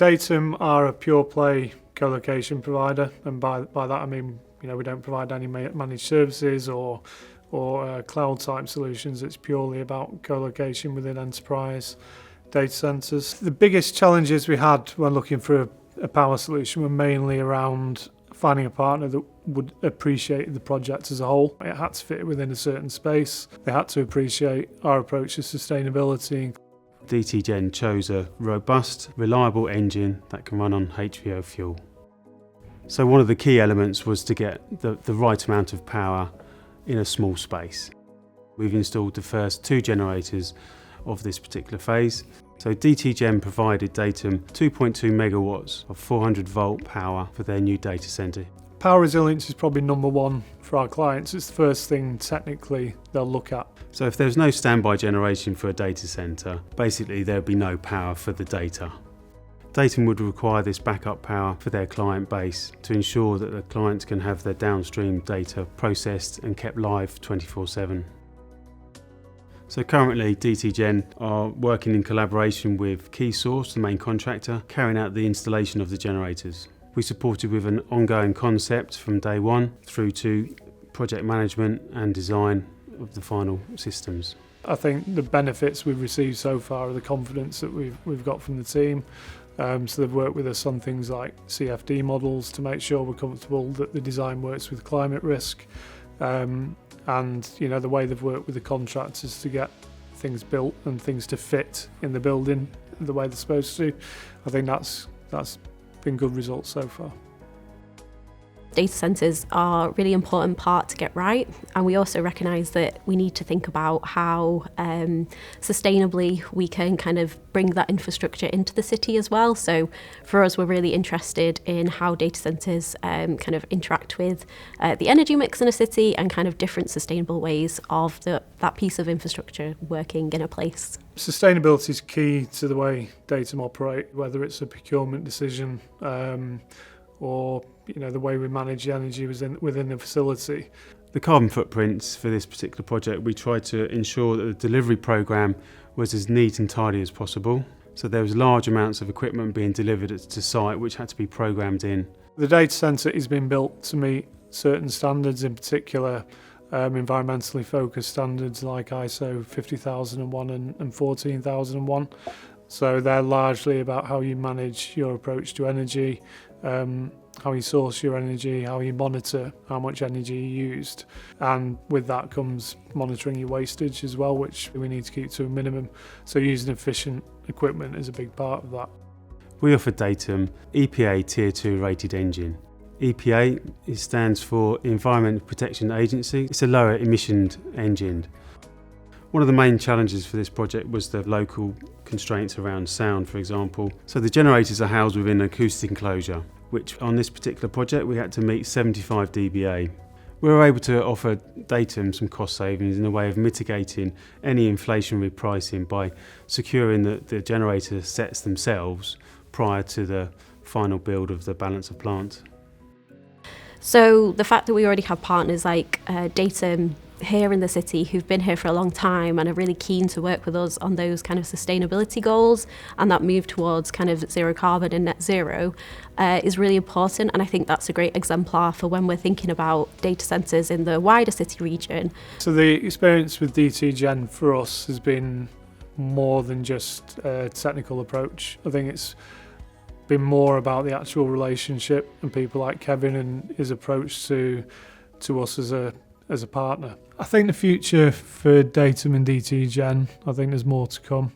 Datum are a pure play co-location provider, and by that I mean we don't provide any managed services or cloud type solutions. It's purely about co-location within enterprise data centres. The biggest challenges we had when looking for a power solution were mainly around finding a partner that would appreciate the project as a whole. It had to fit within a certain space. They had to appreciate our approach to sustainability. DTGen chose a robust, reliable engine that can run on HVO fuel. So one of the key elements was to get the right amount of power in a small space. We've installed the first 2 generators of this particular phase. So DTGen provided Datum 2.2 megawatts of 400 volt power for their new data centre. Power resilience is probably number one for our clients. It's the first thing technically they'll look at. So if there's no standby generation for a data centre, basically there'd be no power for the data. Datum would require this backup power for their client base to ensure that the clients can have their downstream data processed and kept live 24/7. So currently DTGen are working in collaboration with KeySource, the main contractor, carrying out the installation of the generators. We supported with an ongoing concept from day one through to project management and design of the final systems. I think the benefits we've received so far are the confidence that we've got from the team. So they've worked with us on things like CFD models to make sure we're comfortable that the design works with climate risk. And the way they've worked with the contractors to get things built and things to fit in the building the way they're supposed to. I think that's been good results so far. Data centres are a really important part to get right, and we also recognise that we need to think about how sustainably we can kind of bring that infrastructure into the city as well. So for us, we're really interested in how data centres kind of interact with the energy mix in a city and kind of different sustainable ways of that piece of infrastructure working in a place. Sustainability is key to the way Datum operate, whether it's a procurement decision or the way we manage the energy within the facility. The carbon footprints for this particular project, we tried to ensure that the delivery programme was as neat and tidy as possible. So there was large amounts of equipment being delivered to site which had to be programmed in. The data centre is being built to meet certain standards, in particular environmentally focused standards like ISO 50001 and 14001. So they're largely about how you manage your approach to energy, how you source your energy, how you monitor how much energy you used. And with that comes monitoring your wastage as well, which we need to keep to a minimum. So using efficient equipment is a big part of that. We offer Datum EPA Tier 2 rated engine. EPA stands for Environment Protection Agency. It's a lower emission engine. One of the main challenges for this project was the local constraints around sound, for example. So the generators are housed within an acoustic enclosure, which on this particular project we had to meet 75 dBA. We were able to offer Datum some cost savings in a way of mitigating any inflationary pricing by securing that the generator sets themselves prior to the final build of the balance of plant. So the fact that we already have partners like Datum here in the city who've been here for a long time and are really keen to work with us on those kind of sustainability goals and that move towards kind of zero carbon and net zero is really important, and I think that's a great exemplar for when we're thinking about data centres in the wider city region. So the experience with DTGen for us has been more than just a technical approach. I think it's been more about the actual relationship and people like Kevin and his approach to us as a partner. I think the future for Datum and DTGen, I think there's more to come.